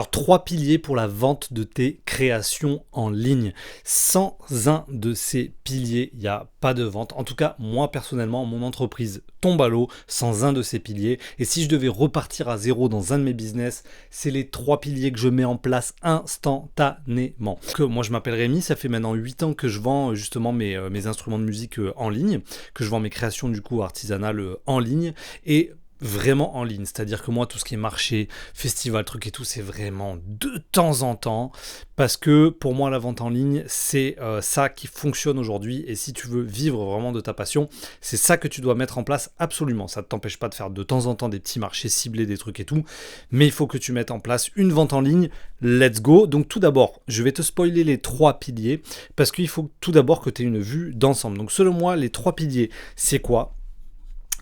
Alors, 3 piliers pour la vente de tes créations en ligne. Sans un de ces piliers, il n'y a pas de vente. En tout cas, moi personnellement, mon entreprise tombe à l'eau sans un de ces piliers. Et si je devais repartir à zéro dans un de mes business, c'est les 3 piliers que je mets en place instantanément. Moi, je m'appelle Rémi, ça fait maintenant 8 ans que je vends justement mes instruments de musique en ligne, que je vends mes créations du coup artisanales en ligne. Et vraiment en ligne, c'est-à-dire que moi tout ce qui est marché, festival, truc et tout, c'est vraiment de temps en temps, parce que pour moi la vente en ligne c'est ça qui fonctionne aujourd'hui, et si tu veux vivre vraiment de ta passion, c'est ça que tu dois mettre en place absolument. Ça ne t'empêche pas de faire de temps en temps des petits marchés ciblés, des trucs et tout, mais il faut que tu mettes en place une vente en ligne. Let's go. Donc tout d'abord, je vais te spoiler les 3 piliers, parce qu'il faut tout d'abord que tu aies une vue d'ensemble. Donc selon moi, les 3 piliers, c'est quoi?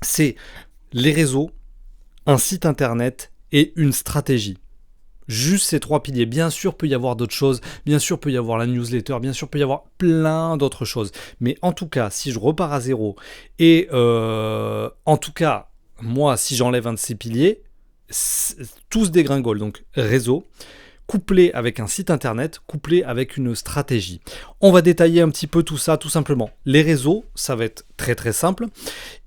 C'est les réseaux, un site internet et une stratégie. Juste ces 3 piliers. Bien sûr, peut y avoir d'autres choses. Bien sûr, peut y avoir la newsletter. Bien sûr, peut y avoir plein d'autres choses. Mais en tout cas, si je repars à zéro et en tout cas, moi, si j'enlève un de ces piliers, tout se dégringole. Donc, réseau, couplé avec un site internet, couplé avec une stratégie. On va détailler un petit peu tout ça, tout simplement. Les réseaux, ça va être très très simple.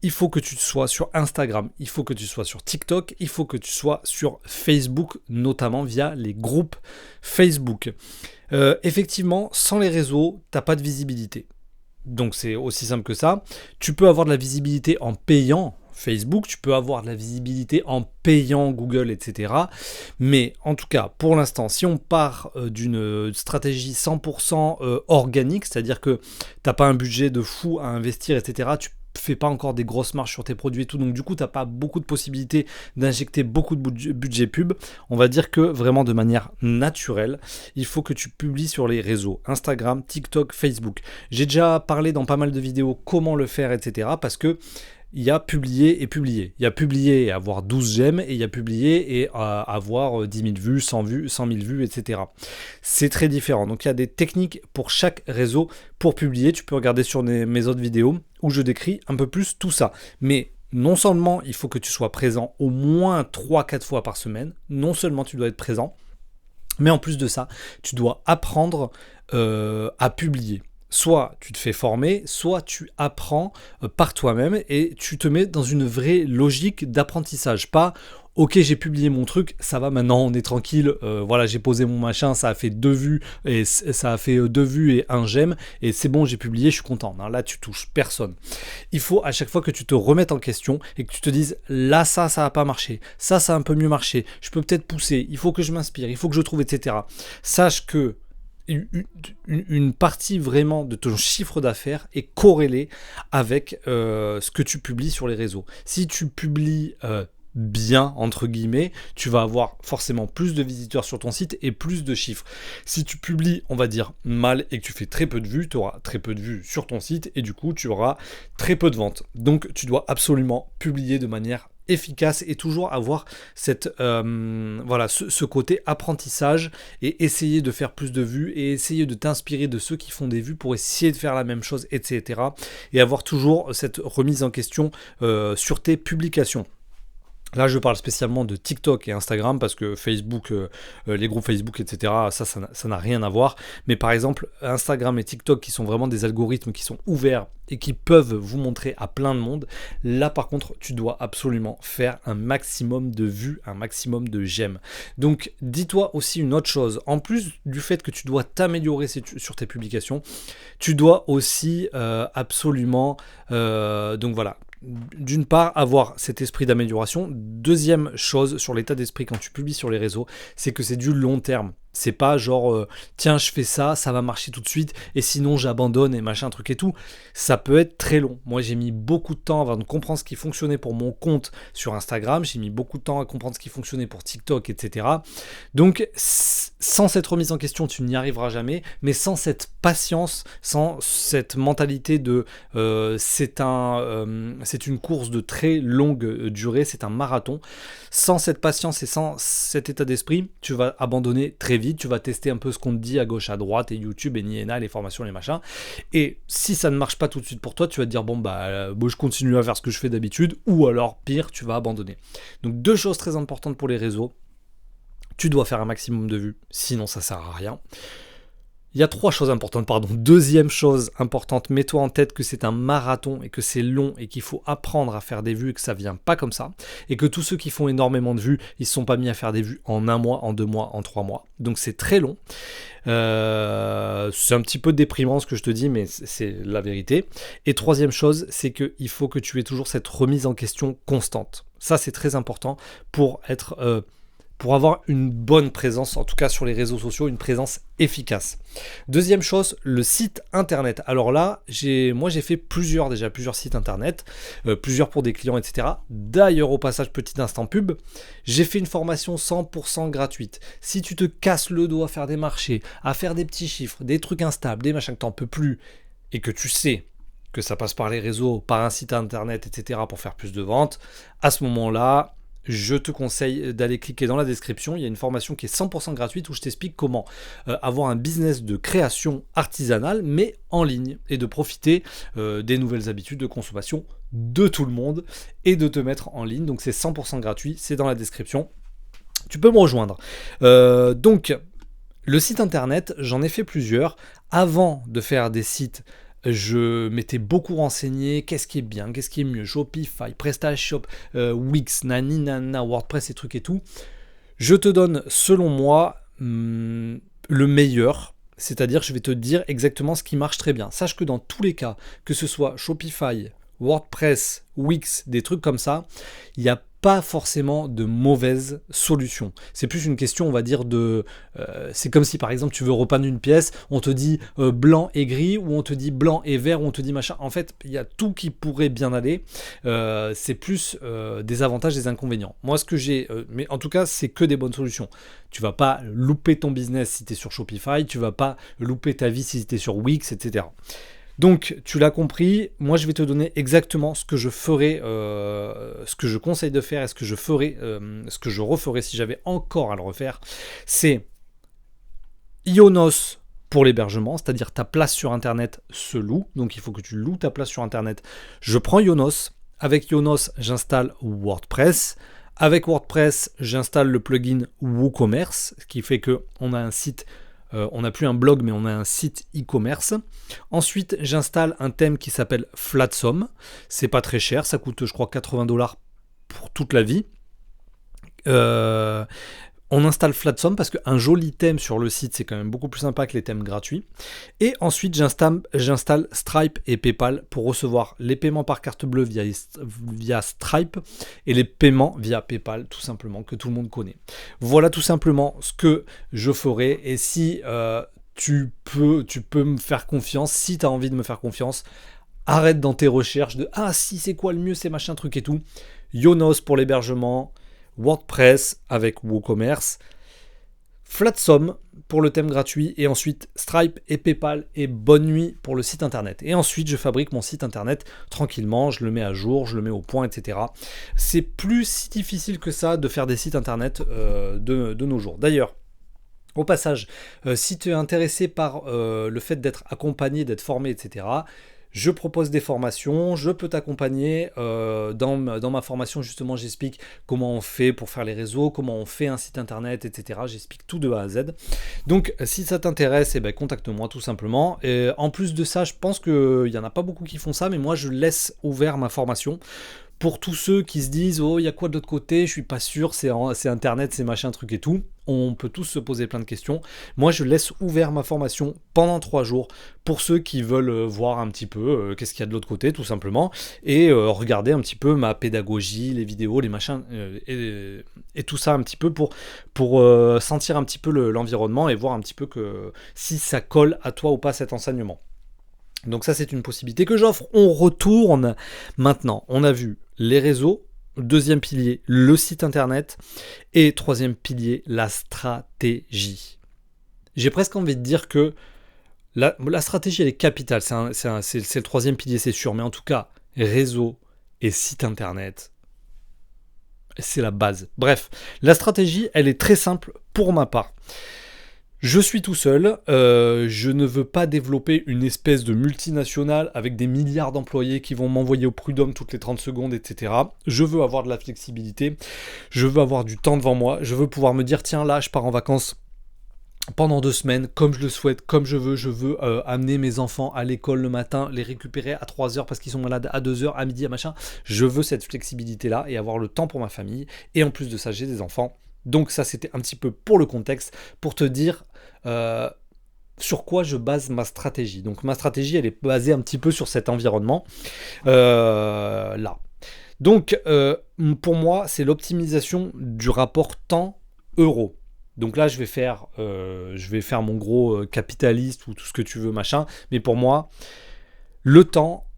Il faut que tu sois sur Instagram, il faut que tu sois sur TikTok, il faut que tu sois sur Facebook, notamment via les groupes Facebook. Effectivement, sans les réseaux, tu n'as pas de visibilité. Donc c'est aussi simple que ça. Tu peux avoir de la visibilité en payant Facebook, tu peux avoir de la visibilité en payant Google, etc. Mais en tout cas, pour l'instant, si on part d'une stratégie 100% organique, c'est-à-dire que tu n'as pas un budget de fou à investir, etc., tu fais pas encore des grosses marges sur tes produits et tout, donc du coup tu n'as pas beaucoup de possibilités d'injecter beaucoup de budget pub. On va dire que vraiment de manière naturelle, il faut que tu publies sur les réseaux Instagram, TikTok, Facebook. J'ai déjà parlé dans pas mal de vidéos comment le faire, etc. Parce que il y a publier et publier. Il y a publier et avoir 12 j'aime, et il y a publier et avoir 10 000 vues, 100 vues, 100 000 vues, etc. C'est très différent. Donc il y a des techniques pour chaque réseau pour publier. Tu peux regarder sur mes autres vidéos où je décris un peu plus tout ça. Mais non seulement il faut que tu sois présent au moins 3-4 fois par semaine, non seulement tu dois être présent, mais en plus de ça, tu dois apprendre à publier. Soit tu te fais former, soit tu apprends par toi-même et tu te mets dans une vraie logique d'apprentissage. Pas ok, j'ai publié mon truc, ça va maintenant, on est tranquille, voilà, j'ai posé mon machin, ça a fait 2 vues et ça a fait 2 vues et 1 j'aime et c'est bon, j'ai publié, je suis content. Non, là tu touches personne. Il faut à chaque fois que tu te remettes en question et que tu te dises là ça a pas marché, ça a un peu mieux marché, je peux peut-être pousser, il faut que je m'inspire, il faut que je trouve, etc. Sache que une partie vraiment de ton chiffre d'affaires est corrélée avec ce que tu publies sur les réseaux. Si tu publies bien, entre guillemets, tu vas avoir forcément plus de visiteurs sur ton site et plus de chiffres. Si tu publies, on va dire, mal et que tu fais très peu de vues, tu auras très peu de vues sur ton site et du coup, tu auras très peu de ventes. Donc, tu dois absolument publier de manière efficace et toujours avoir ce côté apprentissage et essayer de faire plus de vues et essayer de t'inspirer de ceux qui font des vues pour essayer de faire la même chose, etc. Et avoir toujours cette remise en question sur tes publications. Là, je parle spécialement de TikTok et Instagram parce que Facebook, les groupes Facebook, etc., ça n'a rien à voir. Mais par exemple, Instagram et TikTok, qui sont vraiment des algorithmes qui sont ouverts et qui peuvent vous montrer à plein de monde, là, par contre, tu dois absolument faire un maximum de vues, un maximum de j'aime. Donc, dis-toi aussi une autre chose. En plus du fait que tu dois t'améliorer sur tes publications, tu dois aussi absolument... donc voilà. D'une part, avoir cet esprit d'amélioration. Deuxième chose sur l'état d'esprit quand tu publies sur les réseaux, c'est que c'est du long terme. C'est pas genre tiens, je fais ça, ça va marcher tout de suite et sinon j'abandonne et machin truc et tout. Ça peut être très long. Moi, j'ai mis beaucoup de temps avant de comprendre ce qui fonctionnait pour mon compte sur Instagram. J'ai mis beaucoup de temps à comprendre ce qui fonctionnait pour TikTok, etc. Donc, sans cette remise en question, tu n'y arriveras jamais. Mais sans cette patience, sans cette mentalité de c'est une course de très longue durée, c'est un marathon. Sans cette patience et sans cet état d'esprit, tu vas abandonner très vite, tu vas tester un peu ce qu'on te dit à gauche, à droite, et YouTube, et Niena, les formations, les machins. Et si ça ne marche pas tout de suite pour toi, tu vas te dire, bon, je continue à faire ce que je fais d'habitude, ou alors, pire, tu vas abandonner. Donc, 2 choses très importantes pour les réseaux. Tu dois faire un maximum de vues, sinon ça sert à rien. Il y a 3 choses importantes, pardon. Deuxième chose importante, mets-toi en tête que c'est un marathon et que c'est long et qu'il faut apprendre à faire des vues et que ça vient pas comme ça. Et que tous ceux qui font énormément de vues, ils ne sont pas mis à faire des vues en 1 mois, en 2 mois, en 3 mois. Donc c'est très long. C'est un petit peu déprimant ce que je te dis, mais c'est la vérité. Et troisième chose, c'est qu'il faut que tu aies toujours cette remise en question constante. Ça, c'est très important pour avoir une bonne présence, en tout cas sur les réseaux sociaux, une présence efficace. Deuxième chose, le site internet. Alors là, j'ai fait plusieurs sites internet, plusieurs pour des clients, etc. D'ailleurs, au passage, petit instant pub, j'ai fait une formation 100% gratuite. Si tu te casses le dos à faire des marchés, à faire des petits chiffres, des trucs instables, des machins que tu n'en peux plus, et que tu sais que ça passe par les réseaux, par un site internet, etc. pour faire plus de ventes, à ce moment-là, je te conseille d'aller cliquer dans la description. Il y a une formation qui est 100% gratuite où je t'explique comment avoir un business de création artisanale, mais en ligne, et de profiter des nouvelles habitudes de consommation de tout le monde et de te mettre en ligne. Donc c'est 100% gratuit, c'est dans la description. Tu peux me rejoindre. Donc, le site internet, j'en ai fait plusieurs. Avant de faire des sites, je m'étais beaucoup renseigné, qu'est-ce qui est bien, qu'est-ce qui est mieux, Shopify, PrestaShop, Wix, nani nana, WordPress et trucs et tout. Je te donne, selon moi, le meilleur, c'est-à-dire je vais te dire exactement ce qui marche très bien. Sache que dans tous les cas, que ce soit Shopify, WordPress, Wix, des trucs comme ça, il n'y a pas forcément de mauvaise solution. C'est plus une question, on va dire, c'est comme si, par exemple, tu veux repeindre une pièce, on te dit blanc et gris, ou on te dit blanc et vert, ou on te dit machin. En fait, il y a tout qui pourrait bien aller. C'est plus des avantages, des inconvénients. Moi, ce que j'ai... mais en tout cas, c'est que des bonnes solutions. Tu vas pas louper ton business si tu es sur Shopify, tu vas pas louper ta vie si tu es sur Wix, etc. Donc, tu l'as compris, moi je vais te donner exactement ce que je ferai, ce que je conseille de faire et ce que je ferai, ce que je referai si j'avais encore à le refaire. C'est Ionos pour l'hébergement, c'est-à-dire ta place sur Internet se loue, donc il faut que tu loues ta place sur Internet. Je prends Ionos, avec Ionos j'installe WordPress. Avec WordPress, j'installe le plugin WooCommerce, ce qui fait qu'on a un site. On n'a plus un blog, mais on a un site e-commerce. Ensuite, j'installe un thème qui s'appelle Flatsum. C'est pas très cher, ça coûte, je crois, 80$ pour toute la vie. On installe Flatsum parce qu'un joli thème sur le site, c'est quand même beaucoup plus sympa que les thèmes gratuits. Et ensuite, j'installe Stripe et PayPal pour recevoir les paiements par carte bleue via Stripe et les paiements via PayPal, tout simplement, que tout le monde connaît. Voilà tout simplement ce que je ferai. Et si tu peux me faire confiance, si tu as envie de me faire confiance, arrête dans tes recherches de « Ah, si, c'est quoi le mieux, c'est machin, truc et tout ». Ionos pour l'hébergement, WordPress avec WooCommerce, Flatsum pour le thème gratuit, et ensuite Stripe et PayPal, et bonne nuit pour le site internet. Et ensuite, je fabrique mon site internet tranquillement, je le mets à jour, je le mets au point, etc. C'est plus si difficile que ça de faire des sites internet de nos jours. D'ailleurs, au passage, si tu es intéressé par le fait d'être accompagné, d'être formé, etc., je propose des formations, je peux t'accompagner. Dans ma formation, justement, j'explique comment on fait pour faire les réseaux, comment on fait un site internet, etc. J'explique tout de A à Z. Donc, si ça t'intéresse, contacte-moi tout simplement. Et en plus de ça, je pense qu'il n'y en a pas beaucoup qui font ça, mais moi, je laisse ouvert ma formation. Pour tous ceux qui se disent « Oh, il y a quoi de l'autre côté ? Je suis pas sûr, c'est internet, c'est machin, truc et tout. » On peut tous se poser plein de questions. Moi, je laisse ouvert ma formation pendant 3 jours pour ceux qui veulent voir un petit peu qu'est-ce qu'il y a de l'autre côté, tout simplement, et regarder un petit peu ma pédagogie, les vidéos, les machins, et tout ça un petit peu pour sentir un petit peu l'environnement et voir un petit peu si ça colle à toi ou pas cet enseignement. Donc ça, c'est une possibilité que j'offre. On retourne maintenant. On a vu les réseaux, deuxième pilier, le site internet, et troisième pilier, la stratégie. J'ai presque envie de dire que la stratégie, elle est capitale. C'est le troisième pilier, c'est sûr. Mais en tout cas, réseau et site internet, c'est la base. Bref, la stratégie, elle est très simple pour ma part. Je suis tout seul, je ne veux pas développer une espèce de multinationale avec des milliards d'employés qui vont m'envoyer au prud'homme toutes les 30 secondes, etc. Je veux avoir de la flexibilité, je veux avoir du temps devant moi, je veux pouvoir me dire tiens là je pars en vacances pendant 2 semaines, comme je le souhaite, comme je veux amener mes enfants à l'école le matin, les récupérer à 3h parce qu'ils sont malades à 2h, à midi, à machin. Je veux cette flexibilité-là et avoir le temps pour ma famille. Et en plus de ça, j'ai des enfants. Donc ça, c'était un petit peu pour le contexte, pour te dire euh, sur quoi je base ma stratégie. Donc ma stratégie, elle est basée un petit peu sur cet environnement là. Donc pour moi, c'est l'optimisation du rapport temps-euro. Donc là, je vais faire mon gros capitaliste ou tout ce que tu veux, machin. Mais pour moi, le temps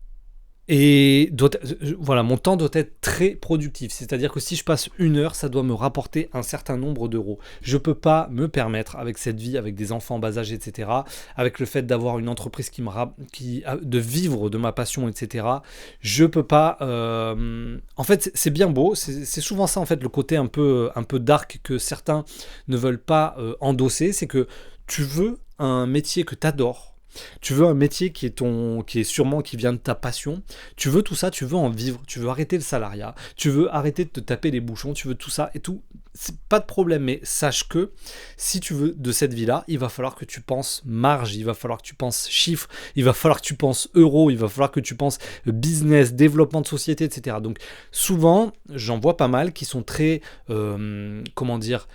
voilà, mon temps doit être très productif. C'est-à-dire que si je passe 1 heure, ça doit me rapporter un certain nombre d'euros. Je peux pas me permettre, avec cette vie, avec des enfants en bas âge, etc., avec le fait d'avoir une entreprise de vivre de ma passion, etc., je peux pas... En fait, c'est bien beau. C'est souvent ça, en fait, le côté un peu dark que certains ne veulent pas endosser. C'est que tu veux un métier que tu adores. Tu veux un métier qui vient de ta passion. Tu veux tout ça, tu veux en vivre. Tu veux arrêter le salariat. Tu veux arrêter de te taper les bouchons. Tu veux tout ça et tout. C'est pas de problème, mais sache que si tu veux de cette vie-là, il va falloir que tu penses marge, il va falloir que tu penses chiffres, il va falloir que tu penses euros, il va falloir que tu penses business, développement de société, etc. Donc souvent, j'en vois pas mal qui sont très, comment dire,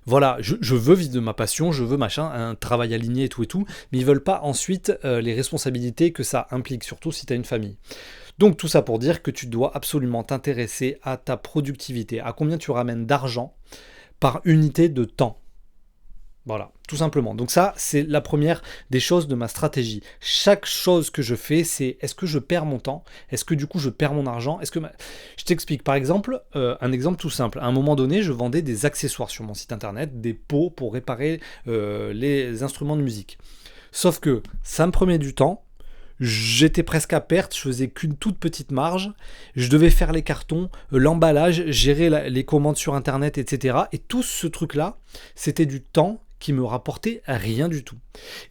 voilà, je veux vivre de ma passion, je veux machin, un travail aligné et tout, mais ils veulent pas ensuite les responsabilités que ça implique, surtout si tu as une famille. Donc tout ça pour dire que tu dois absolument t'intéresser à ta productivité, à combien tu ramènes d'argent par unité de temps. Voilà, tout simplement. Donc ça, c'est la première des choses de ma stratégie. Chaque chose que je fais, c'est est-ce que je perds mon temps? Est-ce que du coup je perds mon argent? Je t'explique. Par exemple, un exemple tout simple. À un moment donné, je vendais des accessoires sur mon site internet, des pots pour réparer les instruments de musique. Sauf que ça me prenait du temps. J'étais presque à perte, je faisais qu'une toute petite marge, je devais faire les cartons, l'emballage, gérer les commandes sur internet, etc. Et tout ce truc-là, c'était du temps qui me rapportait rien du tout.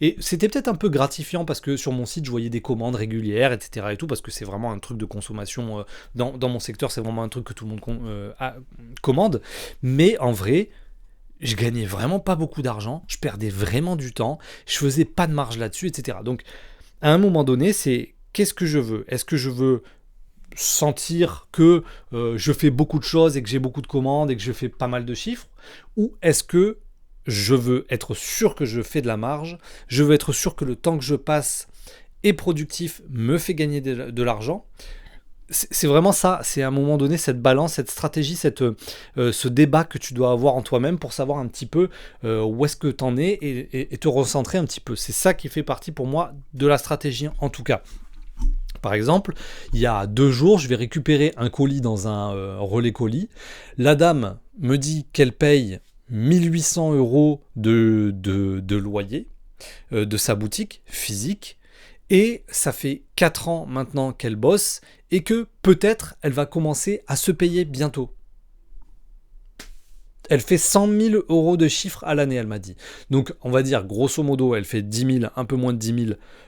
Et c'était peut-être un peu gratifiant parce que sur mon site, je voyais des commandes régulières, etc. et tout, parce que c'est vraiment un truc de consommation. Dans mon secteur, c'est vraiment un truc que tout le monde commande. Mais en vrai, je gagnais vraiment pas beaucoup d'argent, je perdais vraiment du temps, je faisais pas de marge là-dessus, etc. Donc, à un moment donné, c'est qu'est-ce que je veux? Est-ce que je veux sentir que je fais beaucoup de choses et que j'ai beaucoup de commandes et que je fais pas mal de chiffres? Ou est-ce que je veux être sûr que je fais de la marge? Je veux être sûr que le temps que je passe est productif, me fait gagner de l'argent? C'est vraiment ça, c'est à un moment donné cette balance, cette stratégie, ce débat que tu dois avoir en toi-même pour savoir un petit peu où est-ce que tu en es et te recentrer un petit peu. C'est ça qui fait partie pour moi de la stratégie en tout cas. Par exemple, il y a 2 jours, je vais récupérer un colis dans un relais colis. La dame me dit qu'elle paye 1800 € de loyer de sa boutique physique. Et ça fait 4 ans maintenant qu'elle bosse et que peut-être elle va commencer à se payer bientôt. Elle fait 100 000 € de chiffre à l'année, elle m'a dit. Donc on va dire grosso modo, elle fait 10 000, un peu moins de 10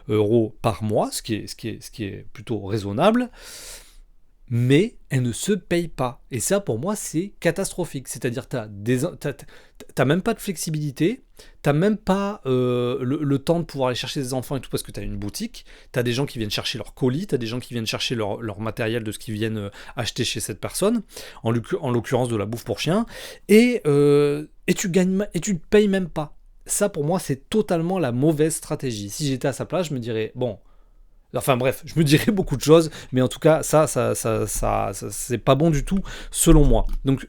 000 € par mois, ce qui est plutôt raisonnable. Mais elle ne se paye pas. Et ça, pour moi, c'est catastrophique. C'est-à-dire, t'as même pas de flexibilité, t'as même pas le temps de pouvoir aller chercher des enfants et tout parce que t'as une boutique, t'as des gens qui viennent chercher leur colis, t'as des gens qui viennent chercher leur matériel de ce qu'ils viennent acheter chez cette personne, en l'occurrence de la bouffe pour chien, et tu te payes même pas. Ça, pour moi, c'est totalement la mauvaise stratégie. Si j'étais à sa place, je me dirais, bon... Enfin bref, je me dirais beaucoup de choses, mais en tout cas, ça c'est pas bon du tout, selon moi. Donc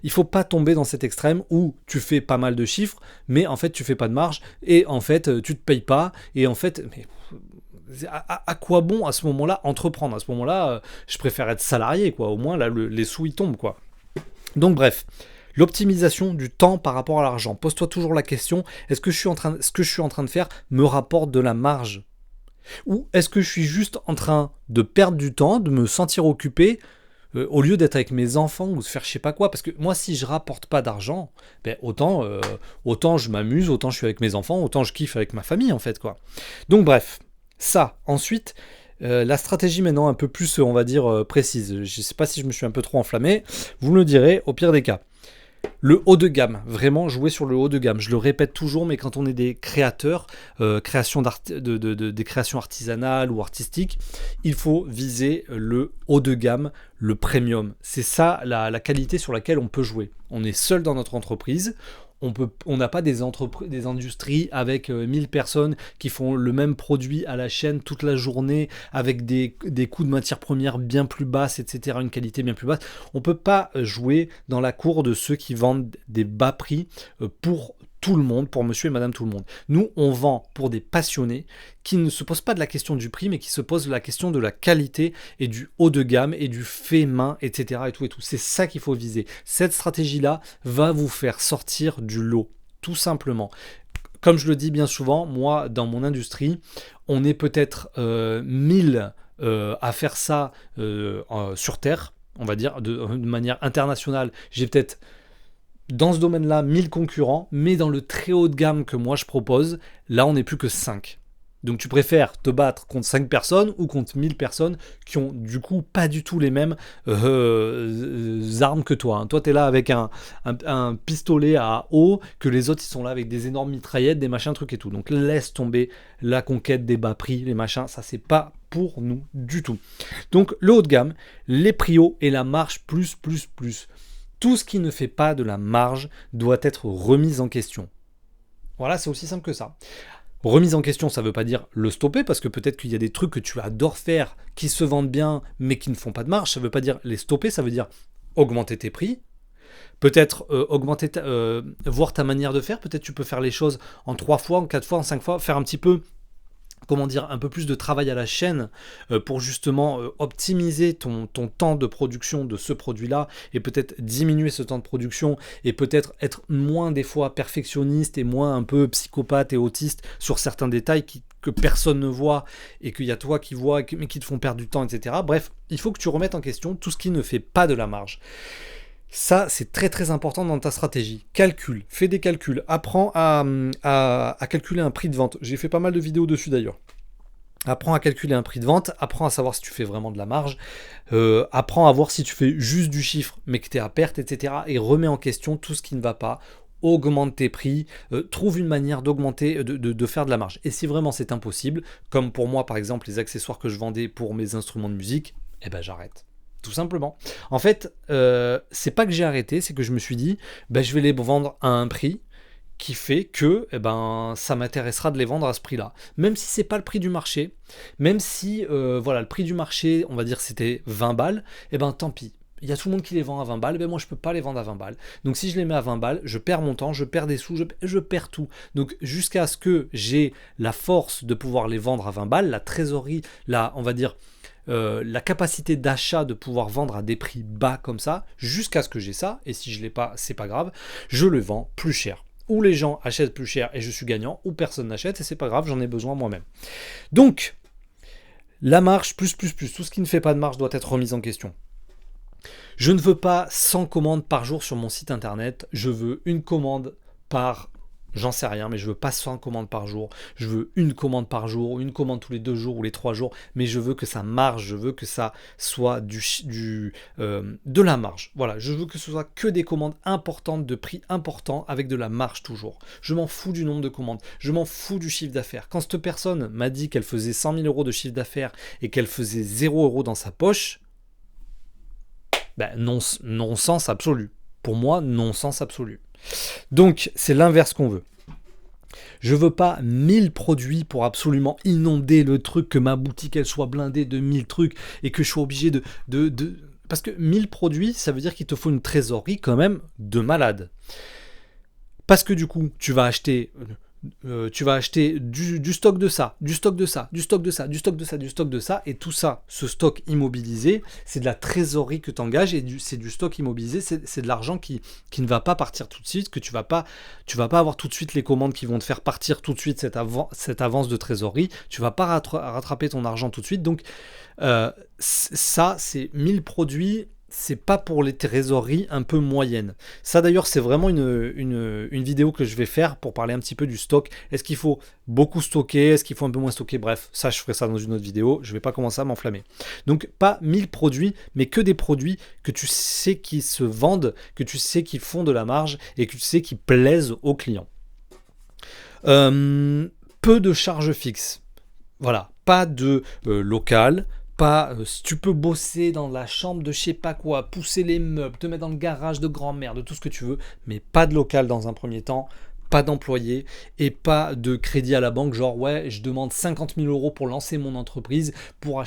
il faut pas tomber dans cet extrême où tu fais pas mal de chiffres, mais en fait tu fais pas de marge, et en fait tu te payes pas, et en fait, mais à quoi bon à ce moment-là entreprendre? À ce moment-là, je préfère être salarié, quoi. Au moins là, les sous ils tombent, quoi. Donc bref. L'optimisation du temps par rapport à l'argent. Pose-toi toujours la question, ce que je suis en train de faire me rapporte de la marge? Ou est-ce que je suis juste en train de perdre du temps, de me sentir occupé, au lieu d'être avec mes enfants ou de faire je sais pas quoi, parce que moi si je rapporte pas d'argent, ben autant je m'amuse, autant je suis avec mes enfants, autant je kiffe avec ma famille en fait quoi. Donc bref, ça. Ensuite, la stratégie maintenant un peu plus, on va dire, précise. Je sais pas si je me suis un peu trop enflammé, vous me le direz au pire des cas. Le haut de gamme, vraiment jouer sur le haut de gamme. Je le répète toujours, mais quand on est des créateurs, des créations artisanales ou artistiques, il faut viser le haut de gamme, le premium. C'est ça la qualité sur laquelle on peut jouer. On est seul dans notre entreprise. On n'a pas des industries avec 1000 personnes qui font le même produit à la chaîne toute la journée avec des coûts de matières premières bien plus basses, etc., une qualité bien plus basse. On ne peut pas jouer dans la cour de ceux qui vendent des bas prix pour tout le monde, pour monsieur et madame tout le monde. Nous, on vend pour des passionnés qui ne se posent pas de la question du prix, mais qui se posent la question de la qualité et du haut de gamme et du fait main, etc. et tout et tout. C'est ça qu'il faut viser. Cette stratégie-là va vous faire sortir du lot, tout simplement. Comme je le dis bien souvent, moi, dans mon industrie, on est peut-être 1000 à faire ça sur Terre, on va dire, de manière internationale. J'ai peut-être dans ce domaine-là 1000 concurrents, mais dans le très haut de gamme que moi je propose, là on n'est plus que 5. Donc tu préfères te battre contre 5 personnes ou contre 1000 personnes qui ont du coup pas du tout les mêmes armes que toi. Toi tu es là avec un pistolet à eau, que les autres ils sont là avec des énormes mitraillettes, des machins, trucs et tout. Donc laisse tomber la conquête des bas prix, les machins, ça c'est pas pour nous du tout. Donc le haut de gamme, les prios et la marge plus. Tout ce qui ne fait pas de la marge doit être remis en question. Voilà, c'est aussi simple que ça. Remise en question, ça ne veut pas dire le stopper, parce que peut-être qu'il y a des trucs que tu adores faire, qui se vendent bien, mais qui ne font pas de marge. Ça ne veut pas dire les stopper, ça veut dire augmenter tes prix. Peut-être voir ta manière de faire. Peut-être tu peux faire les choses en 3 fois, en 4 fois, en 5 fois, faire un petit peu un peu plus de travail à la chaîne pour justement optimiser ton temps de production de ce produit-là et peut-être diminuer ce temps de production et peut-être être moins des fois perfectionniste et moins un peu psychopathe et autiste sur certains détails que personne ne voit et qu'il y a toi qui vois mais qui te font perdre du temps, etc. Bref, il faut que tu remettes en question tout ce qui ne fait pas de la marge. Ça, c'est très très important dans ta stratégie. Calcule, fais des calculs, apprends à calculer un prix de vente. J'ai fait pas mal de vidéos dessus d'ailleurs. Apprends à calculer un prix de vente, apprends à savoir si tu fais vraiment de la marge, apprends à voir si tu fais juste du chiffre mais que tu es à perte, etc. Et remets en question tout ce qui ne va pas. Augmente tes prix, trouve une manière d'augmenter, de faire de la marge. Et si vraiment c'est impossible, comme pour moi par exemple les accessoires que je vendais pour mes instruments de musique, eh ben j'arrête. Tout simplement. En fait, c'est pas que j'ai arrêté, c'est que je me suis dit, je vais les vendre à un prix qui fait que ça m'intéressera de les vendre à ce prix-là. Même si c'est pas le prix du marché, même si le prix du marché, on va dire c'était 20 balles, tant pis. Il y a tout le monde qui les vend à 20 balles, moi je peux pas les vendre à 20 balles. Donc si je les mets à 20 balles, je perds mon temps, je perds des sous, je perds tout. Donc jusqu'à ce que j'ai la force de pouvoir les vendre à 20 balles, la trésorerie, on va dire la capacité d'achat de pouvoir vendre à des prix bas comme ça, jusqu'à ce que j'ai ça, et si je l'ai pas, c'est pas grave, je le vends plus cher. Ou les gens achètent plus cher et je suis gagnant, ou personne n'achète et c'est pas grave, j'en ai besoin moi-même. Donc, la marge plus, tout ce qui ne fait pas de marge doit être remis en question. Je ne veux pas 100 commandes par jour sur mon site internet, je veux une commande par... J'en sais rien, mais je veux pas 100 commandes par jour. Je veux une commande par jour, une commande tous les 2 jours ou les 3 jours. Mais je veux que ça marche, je veux que ça soit de la marge. Voilà, je veux que ce soit que des commandes importantes, de prix importants, avec de la marge toujours. Je m'en fous du nombre de commandes, je m'en fous du chiffre d'affaires. Quand cette personne m'a dit qu'elle faisait 100 000 euros de chiffre d'affaires et qu'elle faisait 0 euros dans sa poche, non-sens absolu. Pour moi, non-sens absolu. Donc, c'est l'inverse qu'on veut. Je veux pas 1000 produits pour absolument inonder le truc, que ma boutique elle soit blindée de 1000 trucs et que je sois obligé de... Parce que 1000 produits, ça veut dire qu'il te faut une trésorerie quand même de malade. Parce que du coup, tu vas acheter du stock de ça, du stock de ça, du stock de ça, du stock de ça, du stock de ça, et tout ça, ce stock immobilisé, c'est de la trésorerie que tu engages, et c'est du stock immobilisé, c'est de l'argent qui ne va pas partir tout de suite, que tu vas pas avoir tout de suite les commandes qui vont te faire partir tout de suite cette avance de trésorerie, tu vas pas rattraper ton argent tout de suite, donc ça, c'est 1000 produits. c'est pas pour les trésoreries un peu moyennes. Ça d'ailleurs, c'est vraiment une vidéo que je vais faire pour parler un petit peu du stock. Est-ce qu'il faut beaucoup stocker? Est-ce qu'il faut un peu moins stocker? Bref, ça, je ferai ça dans une autre vidéo. Je vais pas commencer à m'enflammer. Donc, pas 1000 produits, mais que des produits que tu sais qui se vendent, que tu sais qui font de la marge et que tu sais qui plaisent aux clients. Peu de charges fixes. Voilà, pas de local, pas si tu peux bosser dans la chambre de je sais pas quoi, pousser les meubles, te mettre dans le garage de grand-mère, de tout ce que tu veux, mais pas de local dans un premier temps, pas d'employé et pas de crédit à la banque, genre ouais, je demande 50 000 euros pour lancer mon entreprise, pour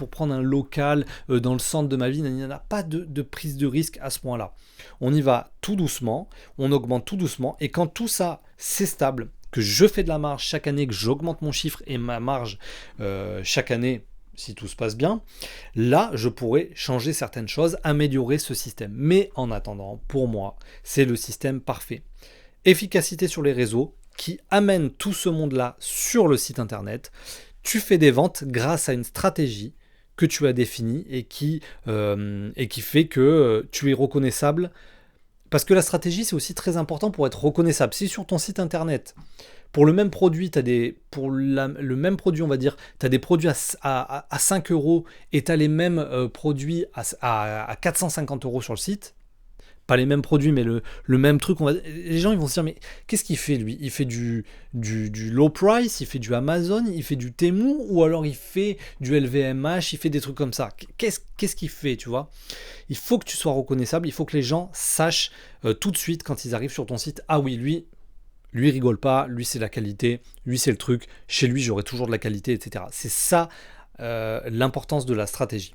prendre un local dans le centre de ma ville. Il n'y en a pas de prise de risque à ce point-là. On y va tout doucement, on augmente tout doucement, et quand tout ça c'est stable, que je fais de la marge chaque année, que j'augmente mon chiffre et ma marge chaque année, si tout se passe bien, là, je pourrais changer certaines choses, améliorer ce système. Mais en attendant, pour moi, c'est le système parfait. Efficacité sur les réseaux qui amène tout ce monde-là sur le site internet. Tu fais des ventes grâce à une stratégie que tu as définie et qui fait que tu es reconnaissable. Parce que la stratégie, c'est aussi très important pour être reconnaissable. Si sur ton site internet, pour le même produit, le même produit, on va dire, tu as des produits à 5 euros et tu as les mêmes produits à 450 euros sur le site, pas les mêmes produits, mais le même truc, les gens ils vont se dire, mais qu'est-ce qu'il fait lui? Il fait du low price, il fait du Amazon, il fait du Temu, ou alors il fait du LVMH, il fait des trucs comme ça. Qu'est-ce qu'il fait, tu vois? Il faut que tu sois reconnaissable, il faut que les gens sachent tout de suite quand ils arrivent sur ton site, ah oui, lui rigole pas, lui c'est la qualité, lui c'est le truc, chez lui j'aurai toujours de la qualité, etc. C'est ça l'importance de la stratégie.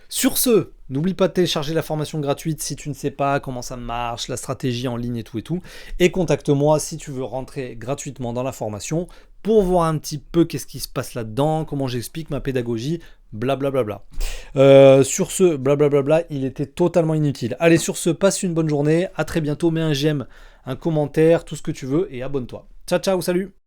Sur ce, n'oublie pas de télécharger la formation gratuite si tu ne sais pas comment ça marche, la stratégie en ligne et tout. Et contacte-moi si tu veux rentrer gratuitement dans la formation pour voir un petit peu qu'est-ce qui se passe là-dedans, comment j'explique ma pédagogie, blablabla. Sur ce, blablabla, il était totalement inutile. Allez, sur ce, passe une bonne journée, à très bientôt, mets un j'aime, un commentaire, tout ce que tu veux et abonne-toi. Ciao, ciao, salut!